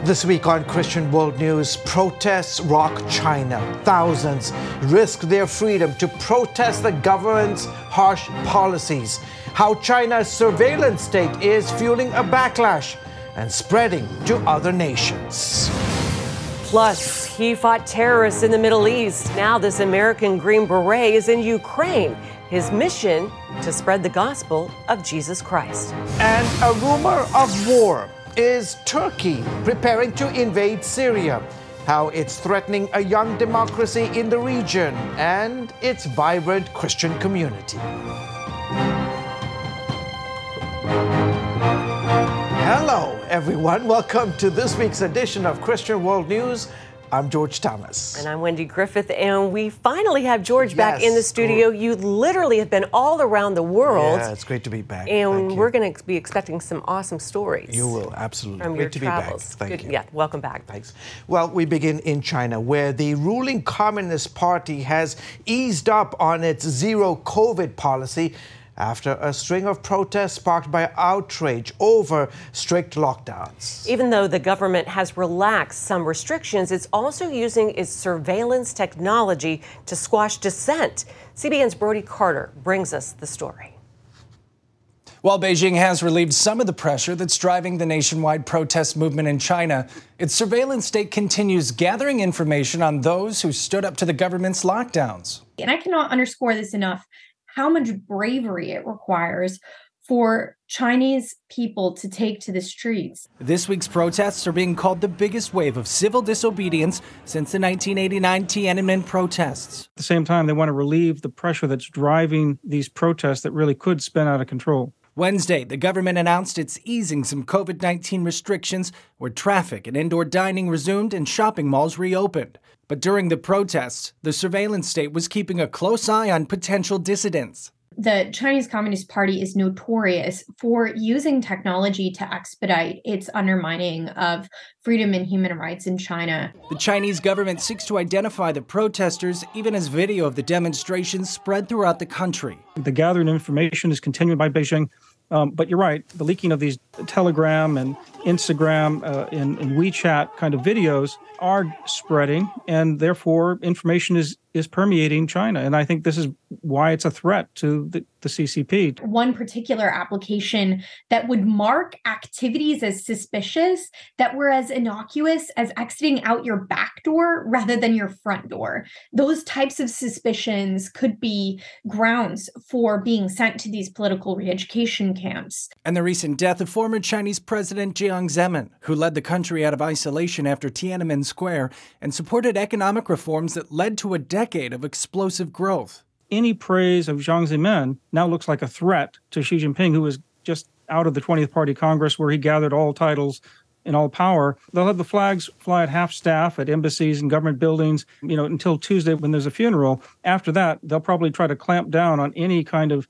This week on Christian World News, protests rock China. Thousands risk their freedom to protest the government's harsh policies. How China's surveillance state is fueling a backlash and spreading to other nations. Plus, he fought terrorists in the Middle East. Now this American Green Beret is in Ukraine. His mission to spread the gospel of Jesus Christ. And a rumor of war. Is Turkey preparing to invade Syria? How it's threatening a young democracy in the region and its vibrant Christian community. Hello, everyone. Welcome to this week's edition of Christian World News. I'm George Thomas. And I'm Wendy Griffith, and we finally have George back in the studio. You literally have been all around the world. Yeah, it's great to be back. And we're going to be expecting some awesome stories. You will, absolutely. From great your to travels. Be back. Thank you. Yeah, welcome back. Thanks. Well, we begin in China, where the ruling Communist Party has eased up on its zero COVID policy after a string of protests sparked by outrage over strict lockdowns. Even though the government has relaxed some restrictions, it's also using its surveillance technology to squash dissent. CBN's Brody Carter brings us the story. While Beijing has relieved some of the pressure that's driving the nationwide protest movement in China, its surveillance state continues gathering information on those who stood up to the government's lockdowns. And I cannot underscore this enough, how much bravery it requires for Chinese people to take to the streets. This week's protests are being called the biggest wave of civil disobedience since the 1989 Tiananmen protests. At the same time, they want to relieve the pressure that's driving these protests that really could spin out of control. Wednesday, the government announced it's easing some COVID-19 restrictions where traffic and indoor dining resumed and shopping malls reopened. But during the protests, the surveillance state was keeping a close eye on potential dissidents. The Chinese Communist Party is notorious for using technology to expedite its undermining of freedom and human rights in China. The Chinese government seeks to identify the protesters even as video of the demonstrations spread throughout the country. The gathering of information is continued by Beijing. But you're right, the leaking of these Telegram and Instagram and WeChat kind of videos are spreading, and therefore information is permeating China. And I think this is why it's a threat to the CCP. One particular application that would mark activities as suspicious that were as innocuous as exiting out your back door rather than your front door. Those types of suspicions could be grounds for being sent to these political re-education camps. And the recent death of former Chinese President Jiang Zemin, who led the country out of isolation after Tiananmen Square and supported economic reforms that led to a decade of explosive growth. Any praise of Jiang Zemin now looks like a threat to Xi Jinping, who was just out of the 20th Party Congress where he gathered all titles and all power. They'll have the flags fly at half-staff at embassies and government buildings, until Tuesday when there's a funeral. After that, they'll probably try to clamp down on any kind of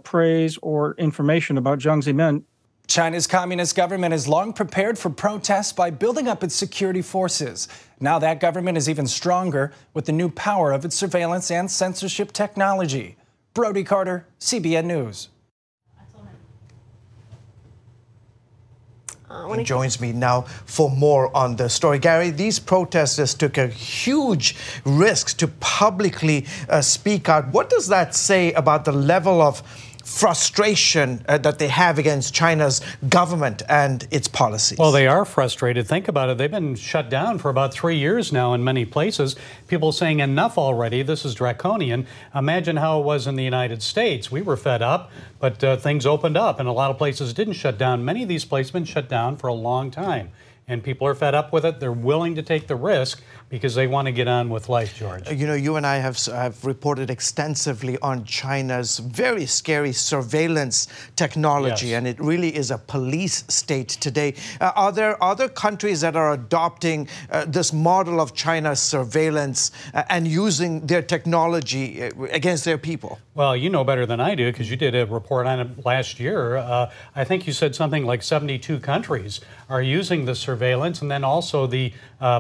praise or information about Jiang Zemin. China's communist government has long prepared for protests by building up its security forces. Now that government is even stronger with the new power of its surveillance and censorship technology. Brody Carter, CBN News. He joins me now for more on the story. Gary, these protesters took a huge risk to publicly speak out. What does that say about the level of frustration that they have against China's government and its policies? Well, they are frustrated. Think about it. They've been shut down for about 3 years now in many places. People saying enough already. This is draconian. Imagine how it was in the United States. We were fed up, but things opened up and a lot of places didn't shut down. Many of these places have been shut down for a long time. And people are fed up with it. They're willing to take the risk because they want to get on with life, George. You and I have reported extensively on China's very scary surveillance technology, yes. And it really is a police state today. Are there other countries that are adopting this model of China's surveillance and using their technology against their people? Well, you know better than I do because you did a report on it last year. I think you said something like 72 countries are using the surveillance surveillance, and then also the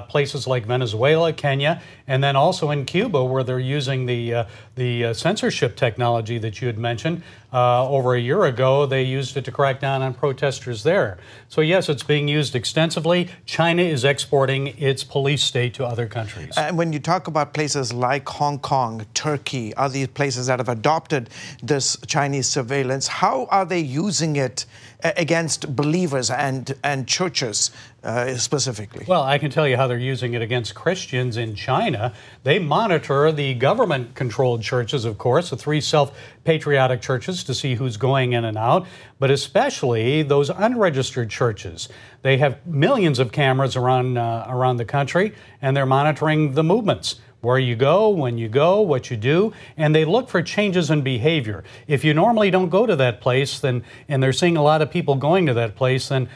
places like Venezuela, Kenya, and then also in Cuba, where they're using the censorship technology that you had mentioned. Over a year ago, they used it to crack down on protesters there. So yes, it's being used extensively. China is exporting its police state to other countries. And when you talk about places like Hong Kong, Turkey, other places that have adopted this Chinese surveillance, how are they using it against believers and churches specifically? Well, I can tell you how they're using it against Christians in China. They monitor the government-controlled churches, of course, the 3 self-patriotic churches, to see who's going in and out, but especially those unregistered churches. They have millions of cameras around the country, and they're monitoring the movements. Where you go, when you go, what you do, and they look for changes in behavior. If you normally don't go to that place, and they're seeing a lot of people going to that place, then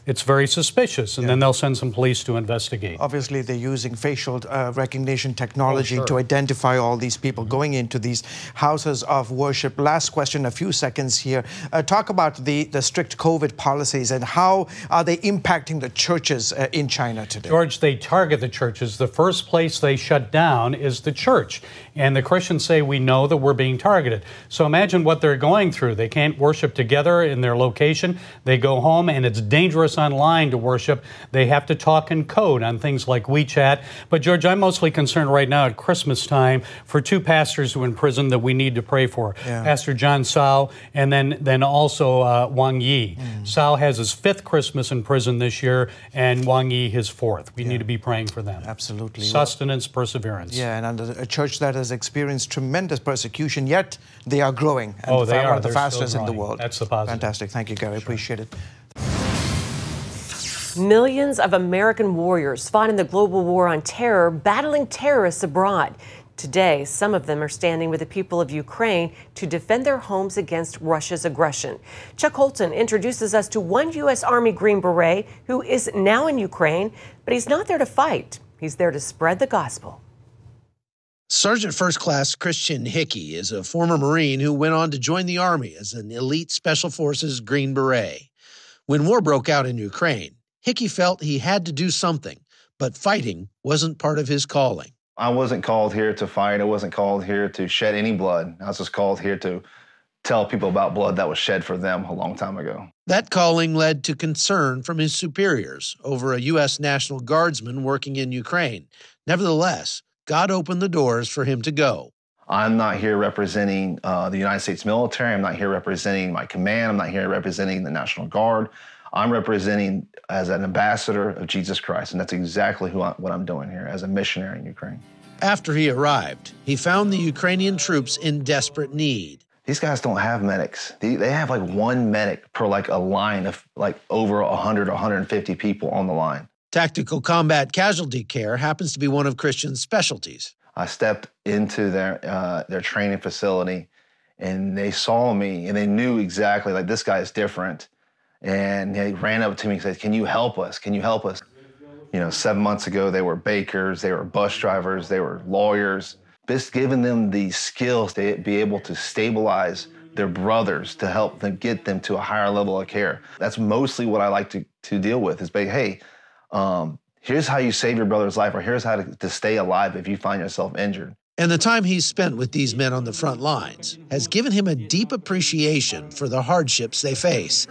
it's very suspicious, and then they'll send some police to investigate. Obviously, they're using facial recognition technology to identify all these people going into these houses of worship. Last question, a few seconds here. Talk about the strict COVID policies and how are they impacting the churches in China today? George, they target the churches. The first place they shut down is the church. And the Christians say, we know that we're being targeted. So imagine what they're going through. They can't worship together in their location. They go home, and it's dangerous online to worship. They have to talk in code on things like WeChat. But George, I'm mostly concerned right now at Christmas time for 2 pastors who are in prison that we need to pray for. Pastor John Sao and then also Wang Yi. Sao has his 5th Christmas in prison this year, and Wang Yi his 4th. We need to be praying for them. Absolutely. Sustenance, perseverance. Yeah, and under a church that has experienced tremendous persecution, yet they are growing. And they are. One of the They're fastest in the world. That's the positive. Fantastic. Thank you, Gary. Appreciate it. Millions of American warriors fought in the global war on terror, battling terrorists abroad. Today, some of them are standing with the people of Ukraine to defend their homes against Russia's aggression. Chuck Holton introduces us to one U.S. Army Green Beret who is now in Ukraine, but he's not there to fight. He's there to spread the gospel. Sergeant First Class Christian Hickey is a former Marine who went on to join the Army as an elite Special Forces Green Beret. When war broke out in Ukraine, Hickey felt he had to do something, but fighting wasn't part of his calling. I wasn't called here to fight. I wasn't called here to shed any blood. I was just called here to tell people about blood that was shed for them a long time ago. That calling led to concern from his superiors over a U.S. National Guardsman working in Ukraine. Nevertheless, God opened the doors for him to go. I'm not here representing the United States military. I'm not here representing my command. I'm not here representing the National Guard. I'm representing as an ambassador of Jesus Christ, and that's exactly what I'm doing here as a missionary in Ukraine. After he arrived, he found the Ukrainian troops in desperate need. These guys don't have medics. They have like 1 medic per like a line of like over 100 or 150 people on the line. Tactical combat casualty care happens to be one of Christian's specialties. I stepped into their training facility, and they saw me, and they knew exactly, like, this guy is different. And they ran up to me and said, can you help us? Can you help us? You know, 7 months ago, they were bakers, they were bus drivers, they were lawyers. Just giving them the skills to be able to stabilize their brothers, to help them get them to a higher level of care. That's mostly what I like to deal with is, hey, here's how you save your brother's life, or here's how to stay alive if you find yourself injured. And the time he's spent with these men on the front lines has given him a deep appreciation for the hardships they face.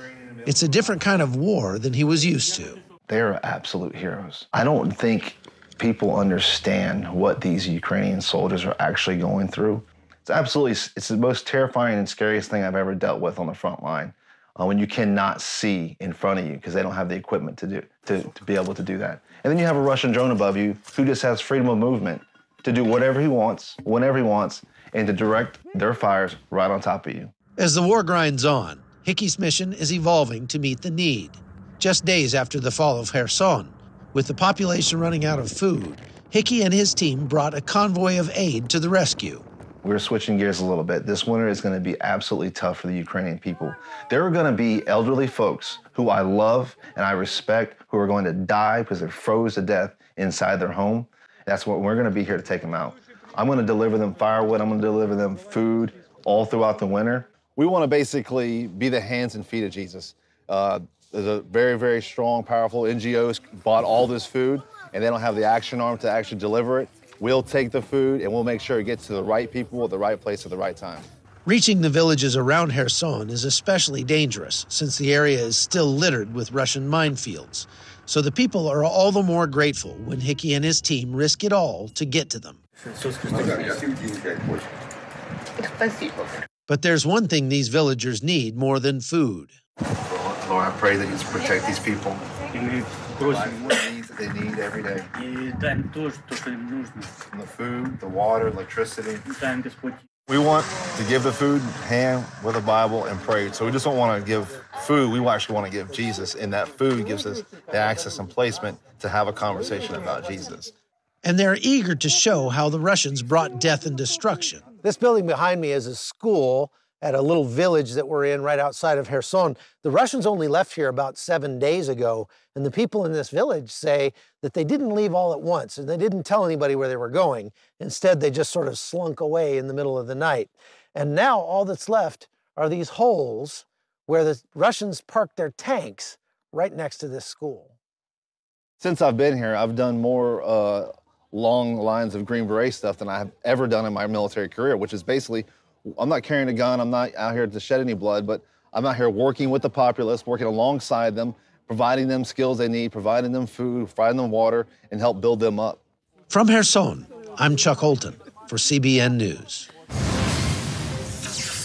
It's a different kind of war than he was used to. They're absolute heroes. I don't think people understand what these Ukrainian soldiers are actually going through. It's the most terrifying and scariest thing I've ever dealt with on the front line. When you cannot see in front of you because they don't have the equipment to be able to do that. And then you have a Russian drone above you who just has freedom of movement to do whatever he wants, whenever he wants, and to direct their fires right on top of you. As the war grinds on, Hickey's mission is evolving to meet the need. Just days after the fall of Kherson, with the population running out of food, Hickey and his team brought a convoy of aid to the rescue. We're switching gears a little bit. This winter is going to be absolutely tough for the Ukrainian people. There are going to be elderly folks who I love and I respect who are going to die because they're froze to death inside their home. That's what we're going to be here to take them out. I'm going to deliver them firewood. I'm going to deliver them food all throughout the winter. We want to basically be the hands and feet of Jesus. There's a very, very strong, powerful NGOs bought all this food, and they don't have the action arm to actually deliver it. We'll take the food, and we'll make sure it gets to the right people at the right place at the right time. Reaching the villages around Kherson is especially dangerous since the area is still littered with Russian minefields. So the people are all the more grateful when Hickey and his team risk it all to get to them. But there's one thing these villagers need more than food. Lord, I pray that you protect these people. The needs that they need every day. From the food, the water, electricity. We want to give the food hand with a Bible and pray. So we just don't want to give food. We actually want to give Jesus. And that food gives us the access and placement to have a conversation about Jesus. And they're eager to show how the Russians brought death and destruction. This building behind me is a school at a little village that we're in right outside of Kherson. The Russians only left here about 7 days ago, and the people in this village say that they didn't leave all at once, and they didn't tell anybody where they were going. Instead, they just sort of slunk away in the middle of the night. And now all that's left are these holes where the Russians parked their tanks right next to this school. Since I've been here, I've done more long lines of Green Beret stuff than I have ever done in my military career, which is basically, I'm not carrying a gun, I'm not out here to shed any blood, but I'm out here working with the populace, working alongside them, providing them skills they need, providing them food, providing them water, and help build them up. From Kherson, I'm Chuck Holton for CBN News.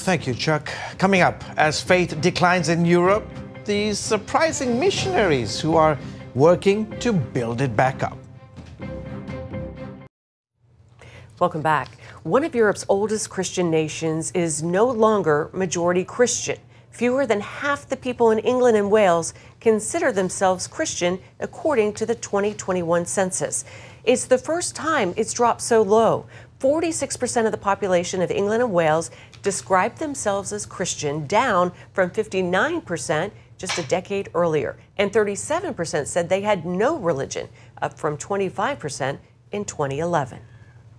Thank you, Chuck. Coming up, as faith declines in Europe, these surprising missionaries who are working to build it back up. Welcome back. One of Europe's oldest Christian nations is no longer majority Christian. Fewer than half the people in England and Wales consider themselves Christian, according to the 2021 census. It's the first time it's dropped so low. 46% of the population of England and Wales describe themselves as Christian, down from 59% just a decade earlier. And 37% said they had no religion, up from 25% in 2011.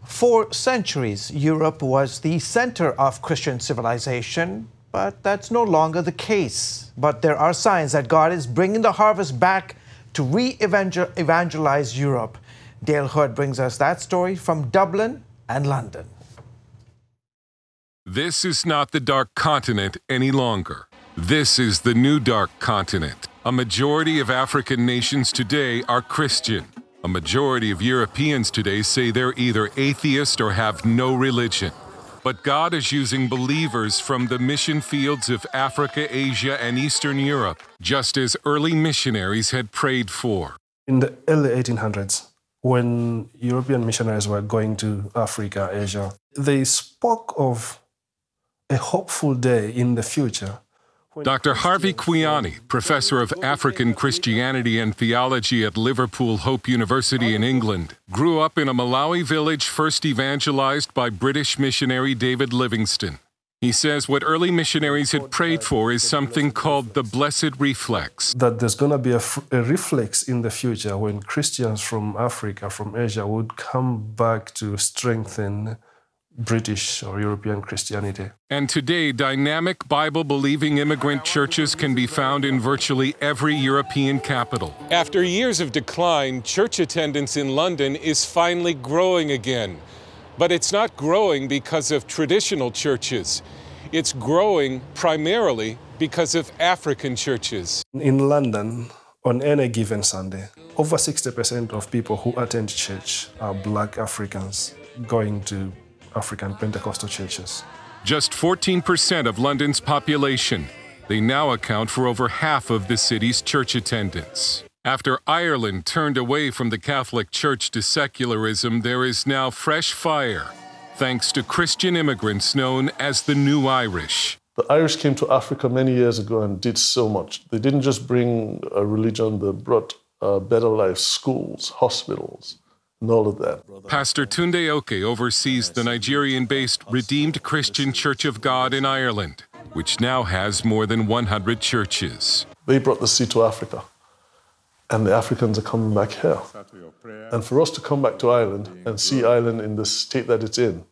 For centuries, Europe was the center of Christian civilization, but that's no longer the case. But there are signs that God is bringing the harvest back to re-evangelize Europe. Dale Hood brings us that story from Dublin and London. This is not the dark continent any longer. This is the new dark continent. A majority of African nations today are Christian. A majority of Europeans today say they're either atheist or have no religion. But God is using believers from the mission fields of Africa, Asia, and Eastern Europe, just as early missionaries had prayed for. In the early 1800s, when European missionaries were going to Africa, Asia, they spoke of a hopeful day in the future. Dr. Harvey Quiani, professor of African Christianity and theology at Liverpool Hope University in England, grew up in a Malawi village first evangelized by British missionary David Livingstone. He says what early missionaries had prayed for is something called the blessed reflex. That there's going to be a reflex in the future when Christians from Africa, from Asia, would come back to strengthen British or European Christianity. And today, dynamic Bible-believing immigrant churches can be found in virtually every European capital. After years of decline, church attendance in London is finally growing again. But it's not growing because of traditional churches. It's growing primarily because of African churches. In London, on any given Sunday, over 60% of people who attend church are Black Africans going to African Pentecostal churches. Just 14% of London's population. They now account for over half of the city's church attendance. After Ireland turned away from the Catholic Church to secularism, there is now fresh fire, thanks to Christian immigrants known as the New Irish. The Irish came to Africa many years ago and did so much. They didn't just bring a religion, they brought better life, schools, hospitals, and all of that. Pastor Tunde Oke oversees the Nigerian-based Redeemed Christian Church of God in Ireland, which now has more than 100 churches. They brought the seed to Africa, and the Africans are coming back here. And for us to come back to Ireland and see Ireland in the state that it's in,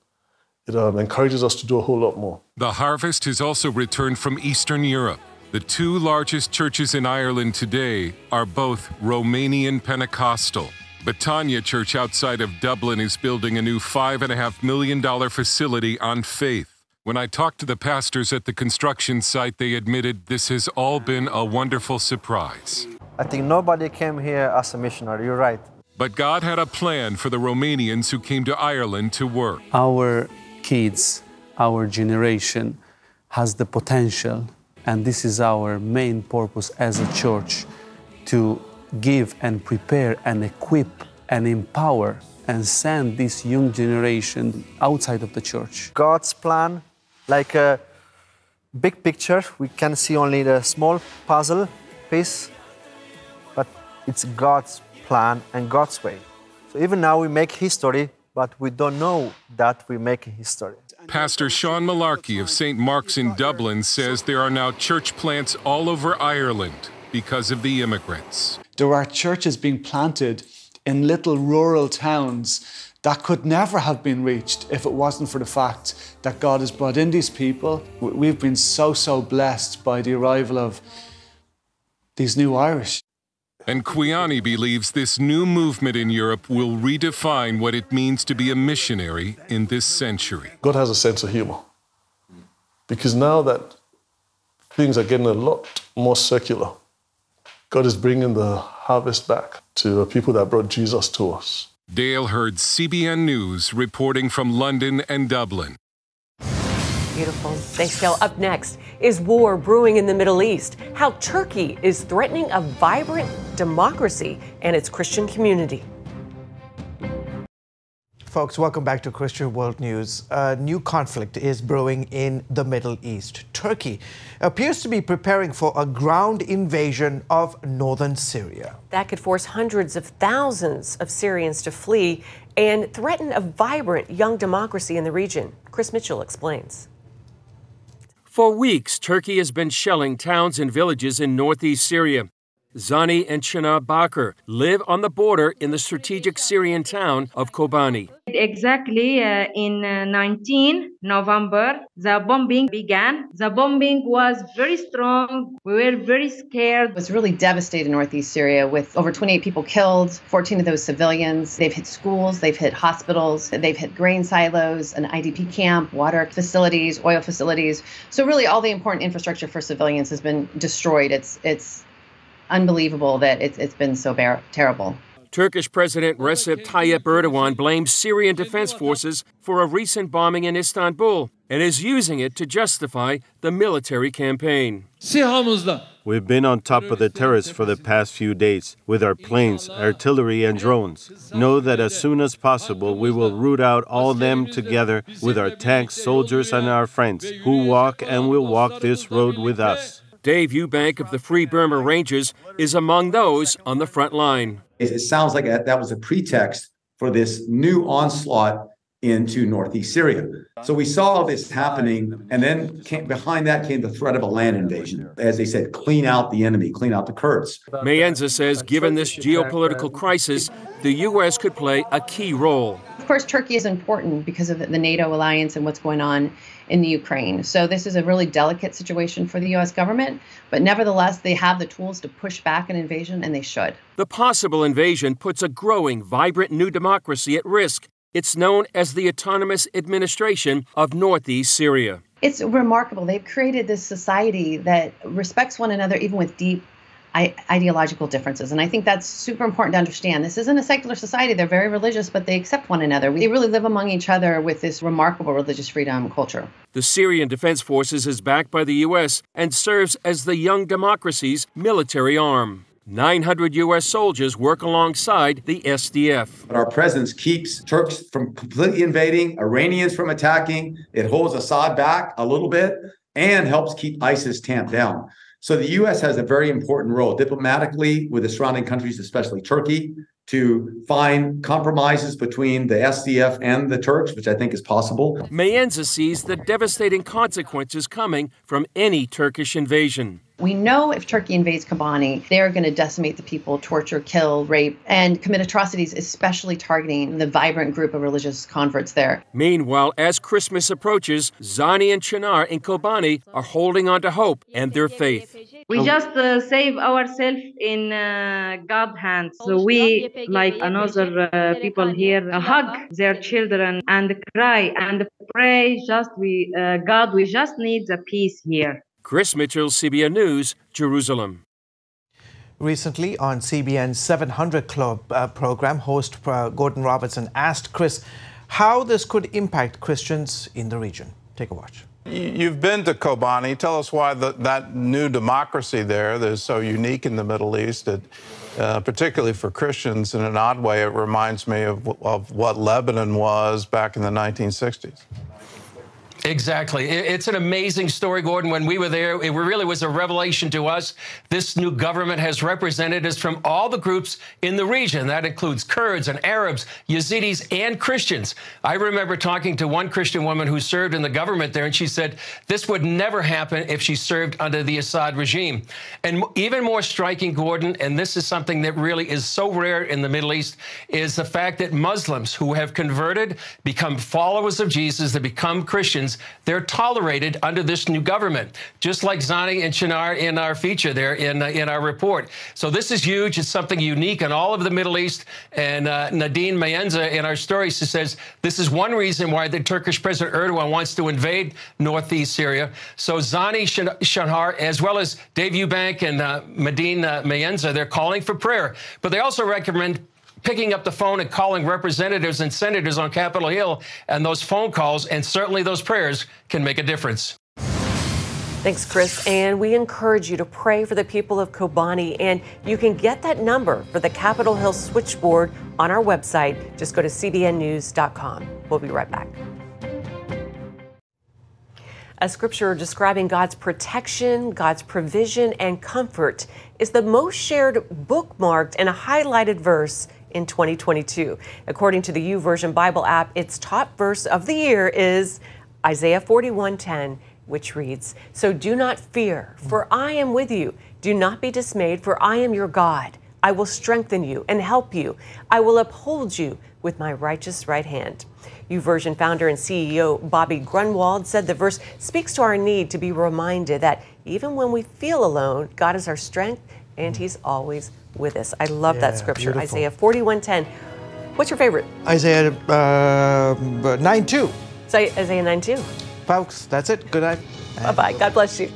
it encourages us to do a whole lot more. The harvest has also returned from Eastern Europe. The two largest churches in Ireland today are both Romanian Pentecostal. Betania Church outside of Dublin is building a new $5.5 million facility on faith. When I talked to the pastors at the construction site, they admitted this has all been a wonderful surprise. I think nobody came here as a missionary, you're right. But God had a plan for the Romanians who came to Ireland to work. Our kids, our generation has the potential, and this is our main purpose as a church, to give and prepare and equip and empower and send this young generation outside of the church. God's plan, like a big picture, we can see only the small puzzle piece, but it's God's plan and God's way. So even now we make history, but we don't know that we're making history. Pastor Sean Malarkey of St. Mark's in Dublin says there are now church plants all over Ireland because of the immigrants. There are churches being planted in little rural towns that could never have been reached if it wasn't for the fact that God has brought in these people. We've been so blessed by the arrival of these new Irish. And Quiani believes this new movement in Europe will redefine what it means to be a missionary in this century. God has a sense of humor. Because now that things are getting a lot more secular, God is bringing the harvest back to the people that brought Jesus to us. Dale Hurd, CBN News, reporting from London and Dublin. Beautiful. Thanks, Dale. Up next, is war brewing in the Middle East? How Turkey is threatening a vibrant democracy and its Christian community. Folks, welcome back to Christian World News. A new conflict is brewing in the Middle East. Turkey appears to be preparing for a ground invasion of northern Syria. That could force hundreds of thousands of Syrians to flee and threaten a vibrant young democracy in the region. Chris Mitchell explains. For weeks, Turkey has been shelling towns and villages in northeast Syria. Zani and Çınar Bakır live on the border in the strategic Syrian town of Kobani. Exactly in 19 November, the bombing began. The bombing was very strong. We were very scared. It was really devastated in northeast Syria with over 28 people killed, 14 of those civilians. They've hit schools, they've hit hospitals, they've hit grain silos, an IDP camp, water facilities, oil facilities. So really all the important infrastructure for civilians has been destroyed. It's unbelievable that it's been so terrible. Turkish President Recep Tayyip Erdogan blames Syrian defense forces for a recent bombing in Istanbul and is using it to justify the military campaign. We've been on top of the terrorists for the past few days with our planes, artillery, and drones. Know that as soon as possible, we will root out all of them together with our tanks, soldiers, and our friends who walk and will walk this road with us. Dave Eubank of the Free Burma Rangers is among those on the front line. It sounds like that was a pretext for this new onslaught into northeast Syria. So we saw this happening, and then behind that came the threat of a land invasion. As they said, clean out the enemy, clean out the Kurds. Mayenza says given this geopolitical crisis, the U.S. could play a key role. Of course, Turkey is important because of the NATO alliance and what's going on in the Ukraine. So this is a really delicate situation for the U.S. government, but nevertheless, they have the tools to push back an invasion, and they should. The possible invasion puts a growing, vibrant new democracy at risk. It's known as the Autonomous Administration of Northeast Syria. It's remarkable. They've created this society that respects one another, even with deep ideological differences. And I think that's super important to understand. This isn't a secular society. They're very religious, but they accept one another. They really live among each other with this remarkable religious freedom culture. The Syrian Defense Forces is backed by the U.S. and serves as the young democracy's military arm. 900 U.S. soldiers work alongside the SDF. But our presence keeps Turks from completely invading, Iranians from attacking. It holds Assad back a little bit and helps keep ISIS tamped down. So the U.S. has a very important role diplomatically with the surrounding countries, especially Turkey, to find compromises between the SDF and the Turks, which I think is possible. Mayenza sees the devastating consequences coming from any Turkish invasion. We know if Turkey invades Kobani, they are going to decimate the people, torture, kill, rape, and commit atrocities, especially targeting the vibrant group of religious converts there. Meanwhile, as Christmas approaches, Zani and Chinar in Kobani are holding on to hope and their faith. We just save ourselves in God's hands. So we, like another people here, hug their children and cry and pray. God, we just need the peace here. Chris Mitchell, CBN News, Jerusalem. Recently on CBN's 700 Club program, host Gordon Robertson asked Chris how this could impact Christians in the region. Take a watch. You've been to Kobani. Tell us why that new democracy there that is so unique in the Middle East, particularly for Christians, in an odd way, it reminds me of what Lebanon was back in the 1960s. Exactly. It's an amazing story, Gordon. When we were there, it really was a revelation to us. This new government has representatives from all the groups in the region. That includes Kurds and Arabs, Yazidis, and Christians. I remember talking to one Christian woman who served in the government there, and she said this would never happen if she served under the Assad regime. And even more striking, Gordon, and this is something that really is so rare in the Middle East, is the fact that Muslims who have converted, become followers of Jesus, they become Christians, they're tolerated under this new government, just like Zani and Chinar in our feature there in our report. So this is huge. It's something unique in all of the Middle East. And Nadine Mayenza in our story says this is one reason why the Turkish President Erdogan wants to invade northeast Syria. So Zani Chinar, as well as Dave Eubank and Nadine Mayenza, they're calling for prayer. But they also recommend picking up the phone and calling representatives and senators on Capitol Hill, and those phone calls and certainly those prayers can make a difference. Thanks, Chris. And we encourage you to pray for the people of Kobani. And you can get that number for the Capitol Hill switchboard on our website. Just go to cbnnews.com. We'll be right back. A scripture describing God's protection, God's provision, and comfort is the most shared, bookmarked, and highlighted verse in 2022. According to the YouVersion Bible app, its top verse of the year is Isaiah 41:10, which reads, "So do not fear, for I am with you. Do not be dismayed, for I am your God. I will strengthen you and help you. I will uphold you with my righteous right hand." YouVersion founder and CEO Bobby Grunwald said the verse speaks to our need to be reminded that even when we feel alone, God is our strength and He's always with us. I love that scripture, beautiful. Isaiah 41:10. What's your favorite? Isaiah 9:2. So Isaiah 9:2. Folks, that's it. Good night. Bye-bye. God bless you.